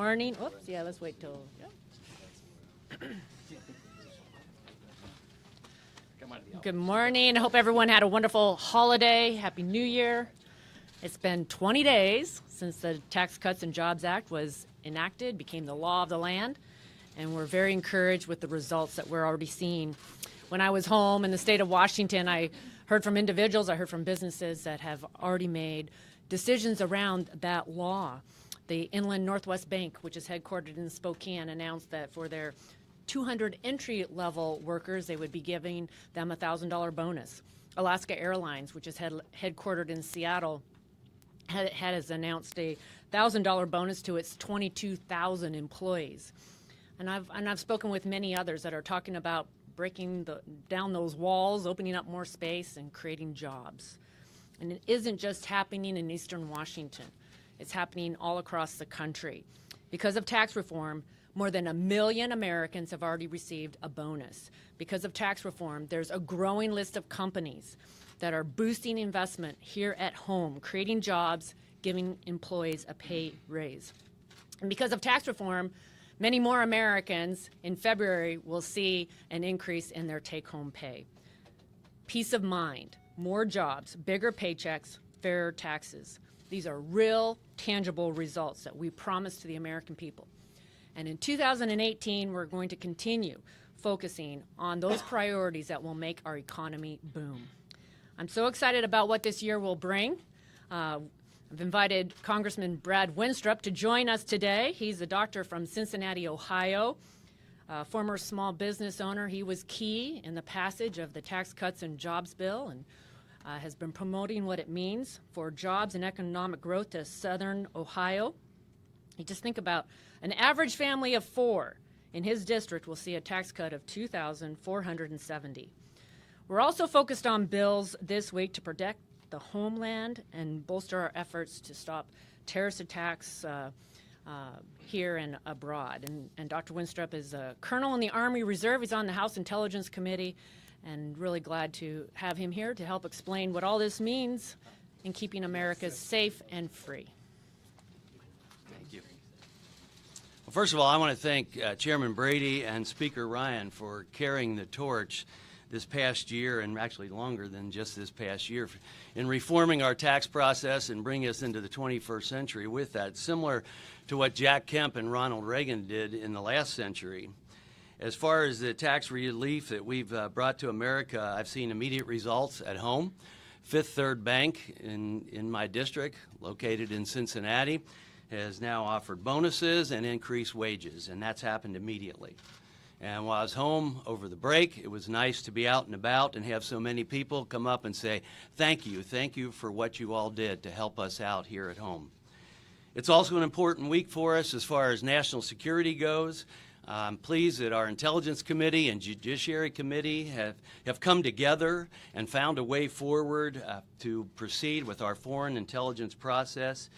morning. Oops, yeah, let's wait till, Good morning. I hope everyone had a wonderful holiday. Happy New Year. It's been 20 days since the Tax Cuts and Jobs Act was enacted, became the law of the land, and we're very encouraged with the results that we're already seeing. When I was home in the state of Washington, I heard from individuals, I heard from businesses that have already made decisions around that law. The Inland Northwest Bank, which is headquartered in Spokane, announced that for their 200 entry-level workers, they would be giving them a $1,000 bonus. Alaska Airlines, which is headquartered in Seattle, has announced a $1,000 bonus to its 22,000 employees. And I've spoken with many others that are talking about breaking down those walls, opening up more space, and creating jobs. And it isn't just happening in Eastern Washington. It's happening all across the country. Because of tax reform, more than 1 million Americans have already received a bonus. Because of tax reform, there's a growing list of companies that are boosting investment here at home, creating jobs, giving employees a pay raise. And because of tax reform, many more Americans in February will see an increase in their take-home pay. Peace of mind, more jobs, bigger paychecks, fairer taxes. These are real, tangible results that we promise to the American people. And in 2018, we're going to continue focusing on those priorities that will make our economy boom. I'm so excited about what this year will bring. I've invited Congressman Brad Winstrup to join us today. He's a doctor from Cincinnati, Ohio, former small business owner. He was key in the passage of the Tax Cuts and Jobs Bill and has been promoting what it means for jobs and economic growth to Southern Ohio. You just think about an average family of 4 in his district will see a tax cut of $2,470. We're also focused on bills this week to protect the homeland and bolster our efforts to stop terrorist attacks here and abroad. And Dr. Winstrup is a colonel in the Army Reserve. He's on the House Intelligence Committee, and really glad to have him here to help explain what all this means in keeping America safe and free. Thank you. Well, first of all, I want to thank Chairman Brady and Speaker Ryan for carrying the torch this past year, and actually longer than just this past year, in reforming our tax process and bringing us into the 21st century with that, similar to what Jack Kemp and Ronald Reagan did in the last century. As far as the tax relief that we've brought to America, I've seen immediate results at home. Fifth Third Bank in my district, located in Cincinnati, has now offered bonuses and increased wages, and that's happened immediately. And while I was home over the break, it was nice to be out and about and have so many people come up and say, thank you for what you all did to help us out here at home. It's also an important week for us as far as national security goes. I'm pleased that our Intelligence Committee and Judiciary Committee have come together and found a way forward to proceed with our foreign intelligence process.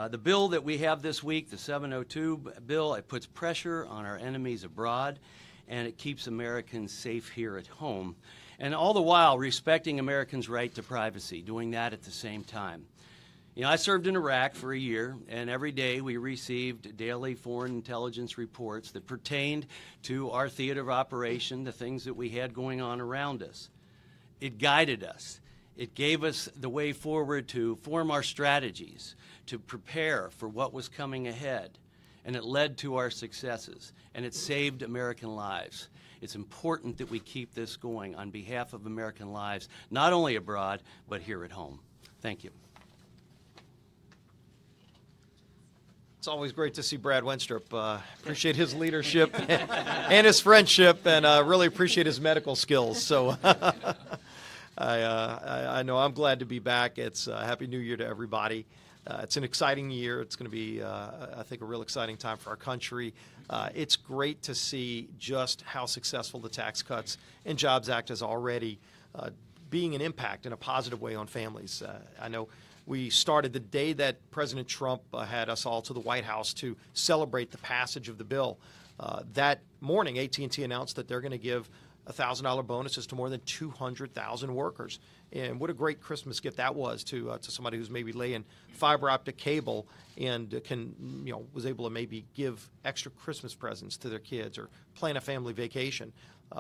The bill that we have this week, the 702 bill, it puts pressure on our enemies abroad, and it keeps Americans safe here at home. And all the while respecting Americans' right to privacy, doing that at the same time. You know, I served in Iraq for a year, and every day we received daily foreign intelligence reports that pertained to our theater of operation, the things that we had going on around us. It guided us. It gave us the way forward to form our strategies, to prepare for what was coming ahead, and it led to our successes, and it saved American lives. It's important that we keep this going on behalf of American lives, not only abroad, but here at home. Thank you. It's always great to see Brad Winstrup. Appreciate his leadership and his friendship, and really appreciate his medical skills. So I know I'm glad to be back. It's Happy New Year to everybody. It's an exciting year. It's going to be, I think, a real exciting time for our country. It's great to see just how successful the Tax Cuts and Jobs Act is already being an impact in a positive way on families. I know we started the day that President Trump had us all to the White House to celebrate the passage of the bill. That morning, AT&T announced that they're going to give $1,000 bonuses to more than 200,000 workers. And what a great Christmas gift that was to somebody who's maybe laying fiber optic cable and was able to maybe give extra Christmas presents to their kids or plan a family vacation.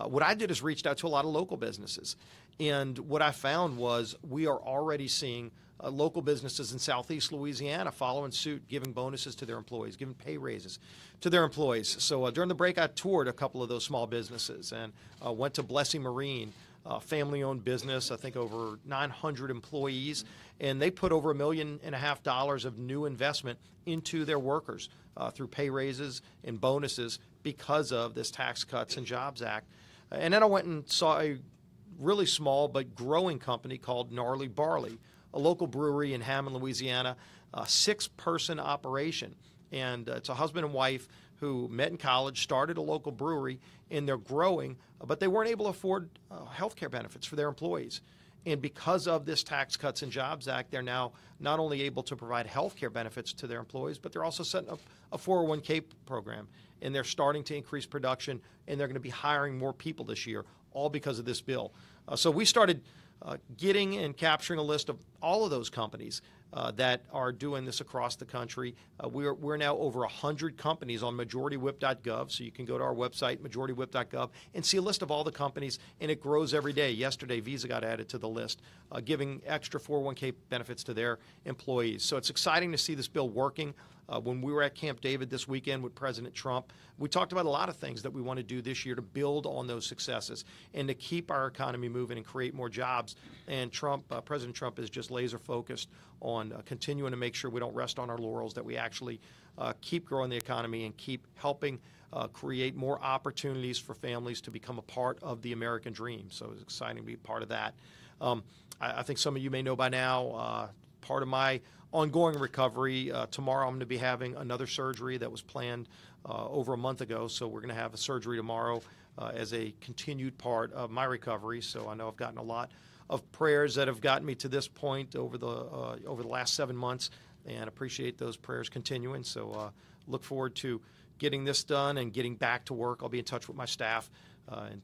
What I did is reached out to a lot of local businesses. And what I found was we are already seeing local businesses in Southeast Louisiana following suit, giving bonuses to their employees, giving pay raises to their employees. So during the break, I toured a couple of those small businesses and went to Blessing Marine, family-owned business, I think over 900 employees, and they put over $1.5 million of new investment into their workers through pay raises and bonuses because of this Tax Cuts and Jobs Act. And then I went and saw a really small but growing company called Gnarly Barley, a local brewery in Hammond, Louisiana, a 6-person operation. And it's a husband and wife who met in college, started a local brewery, and they're growing, but they weren't able to afford health care benefits for their employees. And because of this Tax Cuts and Jobs Act, they're now not only able to provide health care benefits to their employees, but they're also setting up a 401k program. And they're starting to increase production, and they're going to be hiring more people this year, all because of this bill. So we started getting and capturing a list of all of those companies that are doing this across the country. We're now over 100 companies on majoritywhip.gov, so you can go to our website, majoritywhip.gov, and see a list of all the companies, and it grows every day. Yesterday, Visa got added to the list, giving extra 401k benefits to their employees. So it's exciting to see this bill working. When we were at Camp David this weekend with President Trump, we talked about a lot of things that we want to do this year to build on those successes and to keep our economy moving and create more jobs. And President Trump is just laser focused on continuing to make sure we don't rest on our laurels, that we actually keep growing the economy and keep helping create more opportunities for families to become a part of the American dream. So it's exciting to be part of that. I think some of you may know by now, part of my ongoing recovery, tomorrow I'm going to be having another surgery that was planned over a month ago. So we're going to have a surgery tomorrow as a continued part of my recovery. So I know I've gotten a lot of prayers that have gotten me to this point over the last 7 months, and appreciate those prayers continuing. So look forward to getting this done and getting back to work. I'll be in touch with my staff and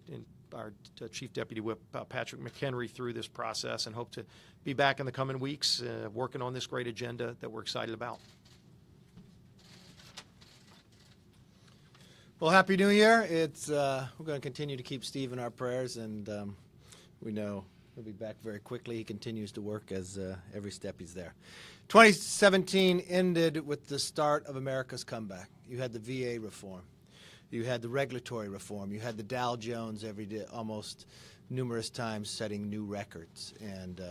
our Chief Deputy Whip, Patrick McHenry, through this process, and hope to be back in the coming weeks working on this great agenda that we're excited about. Well, Happy New Year. We're going to continue to keep Steve in our prayers, and we know he'll be back very quickly. He continues to work as every step he's there. 2017 ended with the start of America's comeback. You had the VA reform. You had the regulatory reform. You had the Dow Jones every day, almost numerous times setting new records. And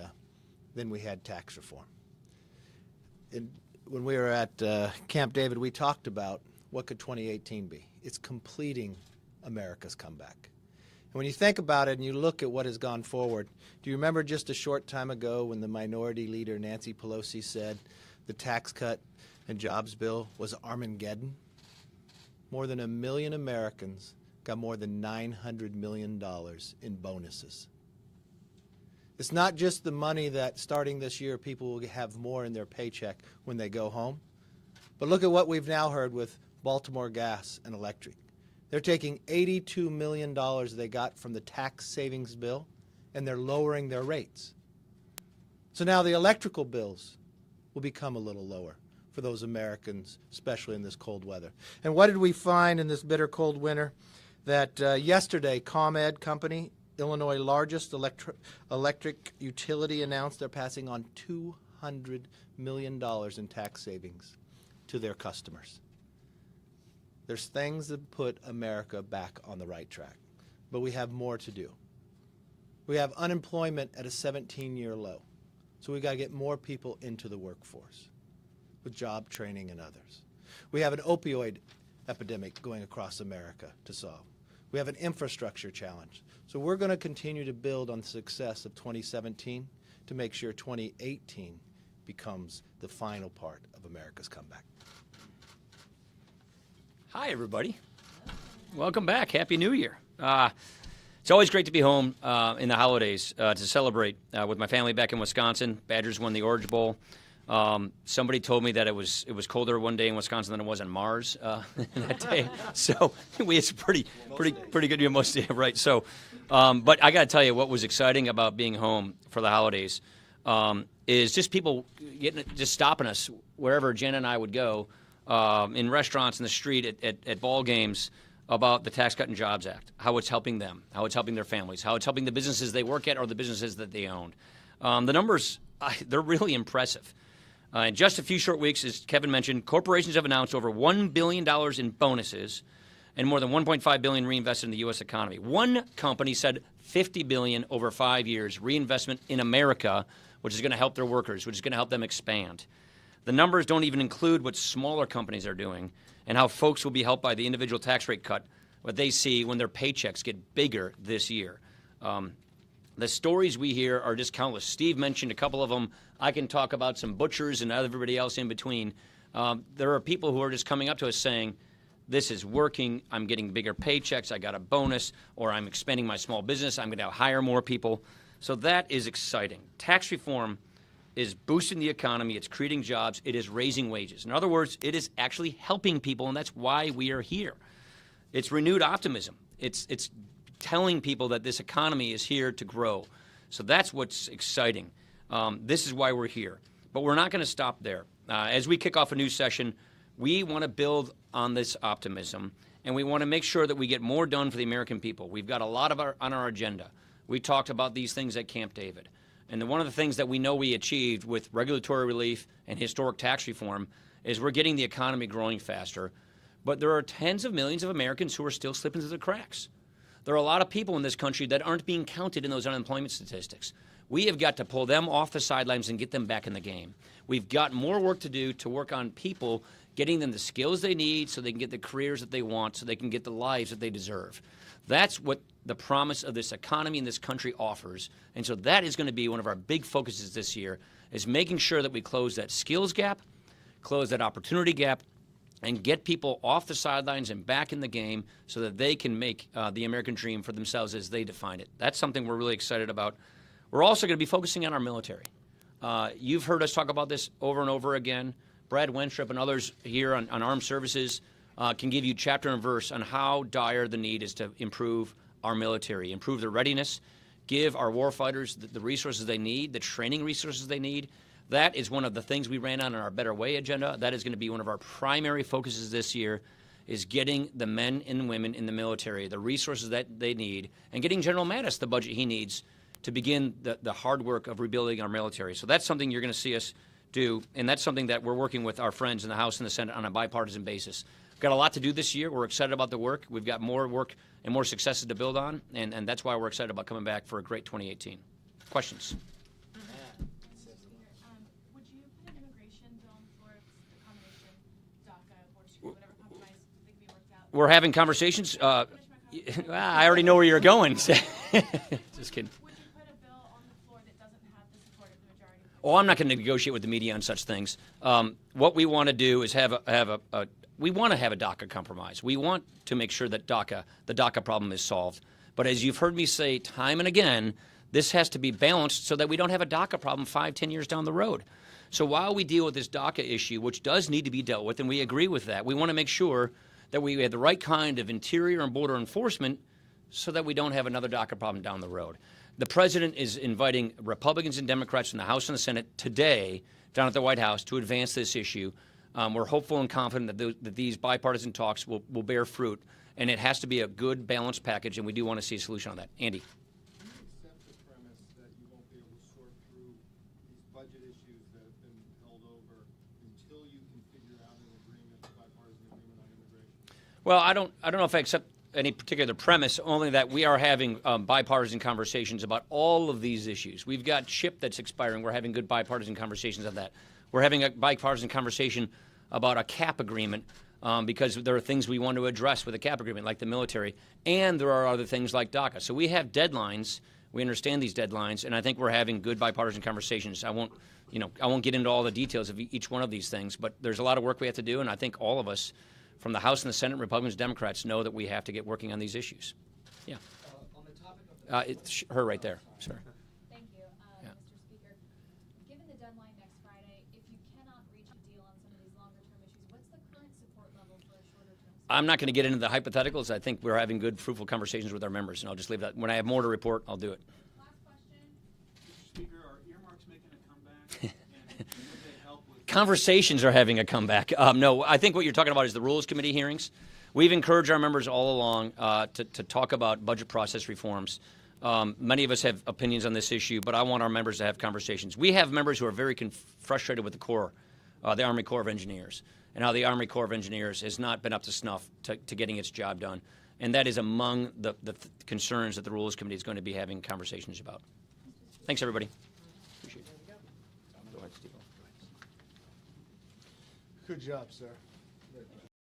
then we had tax reform. And when we were at Camp David, we talked about what could 2018 be. It's completing America's comeback. And when you think about it and you look at what has gone forward, do you remember just a short time ago when the Minority Leader Nancy Pelosi said the Tax Cut and Jobs Bill was Armageddon? More than 1 million Americans got more than $900 million in bonuses. It's not just the money that starting this year people will have more in their paycheck when they go home, but look at what we've now heard with Baltimore Gas and Electric. They're taking $82 million they got from the tax savings bill, and they're lowering their rates. So now the electrical bills will become a little lower for those Americans, especially in this cold weather. And what did we find in this bitter cold winter? That yesterday, ComEd Company, Illinois' largest electric utility, announced they're passing on $200 million in tax savings to their customers. There's things that put America back on the right track, but we have more to do. We have unemployment at a 17-year low, so we've got to get more people into the workforce with job training and others. We have an opioid epidemic going across America to solve. We have an infrastructure challenge. So we're going to continue to build on the success of 2017 to make sure 2018 becomes the final part of America's comeback. Hi, everybody. Welcome back. Happy New Year. It's always great to be home in the holidays to celebrate with my family back in Wisconsin. Badgers won the Orange Bowl. Somebody told me that it was colder one day in Wisconsin than it was on Mars that day. So it's pretty good. You must, right? So, but I got to tell you, what was exciting about being home for the holidays is just people just stopping us wherever Jen and I would go, in restaurants, in the street, at ball games, about the Tax Cut and Jobs Act, how it's helping them, how it's helping their families, how it's helping the businesses they work at or the businesses that they own. The numbers, they're really impressive. In just a few short weeks, as Kevin mentioned, corporations have announced over $1 billion in bonuses and more than $1.5 billion reinvested in the U.S. economy. One company said $50 billion over 5 years reinvestment in America, which is going to help their workers, which is going to help them expand. The numbers don't even include what smaller companies are doing and how folks will be helped by the individual tax rate cut, what they see when their paychecks get bigger this year. The stories we hear are just countless. Steve mentioned a couple of them. I can talk about some butchers and everybody else in between. There are people who are just coming up to us saying, this is working, I'm getting bigger paychecks, I got a bonus, or I'm expanding my small business, I'm going to hire more people. So that is exciting. Tax reform is boosting the economy, it's creating jobs, it is raising wages. In other words, it is actually helping people, and that's why we are here. It's renewed optimism. It's telling people that this economy is here to grow. So that's what's exciting. This is why we're here. But we're not going to stop there. As we kick off a new session, we want to build on this optimism, and we want to make sure that we get more done for the American people. We've got a lot on our agenda. We talked about these things at Camp David. And one of the things that we know we achieved with regulatory relief and historic tax reform is we're getting the economy growing faster. But there are tens of millions of Americans who are still slipping through the cracks. There are a lot of people in this country that aren't being counted in those unemployment statistics. We have got to pull them off the sidelines and get them back in the game. We've got more work to do to work on people, getting them the skills they need so they can get the careers that they want, so they can get the lives that they deserve. That's what the promise of this economy in this country offers. And so that is going to be one of our big focuses this year, is making sure that we close that skills gap, close that opportunity gap, and get people off the sidelines and back in the game so that they can make the American dream for themselves as they define it. That's something we're really excited about. We're also going to be focusing on our military. You've heard us talk about this over and over again. Brad Wenstrup and others here on armed services can give you chapter and verse on how dire the need is to improve our military, improve their readiness, give our warfighters the resources they need, the training resources they need. That is one of the things we ran on our Better Way agenda. That is going to be one of our primary focuses this year, is getting the men and women in the military the resources that they need, and getting General Mattis the budget he needs to begin the hard work of rebuilding our military. So that's something you're going to see us do, and that's something that we're working with our friends in the House and the Senate on a bipartisan basis. We've got a lot to do this year. We're excited about the work. We've got more work and more successes to build on, and that's why we're excited about coming back for a great 2018. Questions? Would you put an immigration bill on the floor of the combination DACA, border security, whatever compromise that can be worked out? We're having conversations. I already know where you're going. Just kidding. Would you put a bill on the floor that doesn't have the support of the majority? Oh, I'm not going to negotiate with the media on such things. What we want to do is we want to have a DACA compromise. We want to make sure that the DACA problem is solved. But as you've heard me say time and again, this has to be balanced so that we don't have a DACA problem 5-10 years down the road. So while we deal with this DACA issue, which does need to be dealt with, and we agree with that, we want to make sure that we have the right kind of interior and border enforcement so that we don't have another DACA problem down the road. The president is inviting Republicans and Democrats in the House and the Senate today down at the White House to advance this issue. We're hopeful and confident that these bipartisan talks will bear fruit, and it has to be a good, balanced package, and we do want to see a solution on that. Andy. Do you accept the premise that you won't be able to sort through these budget issues that have been held over until you can figure out an agreement, a bipartisan agreement on immigration? Well, I don't know if I accept any particular premise, only that we are having bipartisan conversations about all of these issues. We've got CHIP that's expiring. We're having good bipartisan conversations on that. We're having a bipartisan conversation about a cap agreement because there are things we want to address with a cap agreement, like the military, and there are other things like DACA. So we have deadlines. We understand these deadlines, and I think we're having good bipartisan conversations. I won't get into all the details of each one of these things, but there's a lot of work we have to do, and I think all of us from the House and the Senate, Republicans, Democrats, know that we have to get working on these issues. Yeah. On the topic of It's her right there. Sorry. Thank you, Mr. Speaker. Given the deadline next Friday, if you I'm not going to get into the hypotheticals. I think we're having good, fruitful conversations with our members, and I'll just leave that. When I have more to report, I'll do it. Last question. Mr. Speaker, are earmarks making a comeback? And would they help with Conversations are having a comeback. No, I think what you're talking about is the Rules Committee hearings. We've encouraged our members all along to talk about budget process reforms. Many of us have opinions on this issue, but I want our members to have conversations. We have members who are very frustrated with the Corps, the Army Corps of Engineers, and how the Army Corps of Engineers has not been up to snuff to getting its job done. And that is among the concerns that the Rules Committee is going to be having conversations about. Thanks, everybody. Appreciate it. Go ahead, Steve. Good job, sir.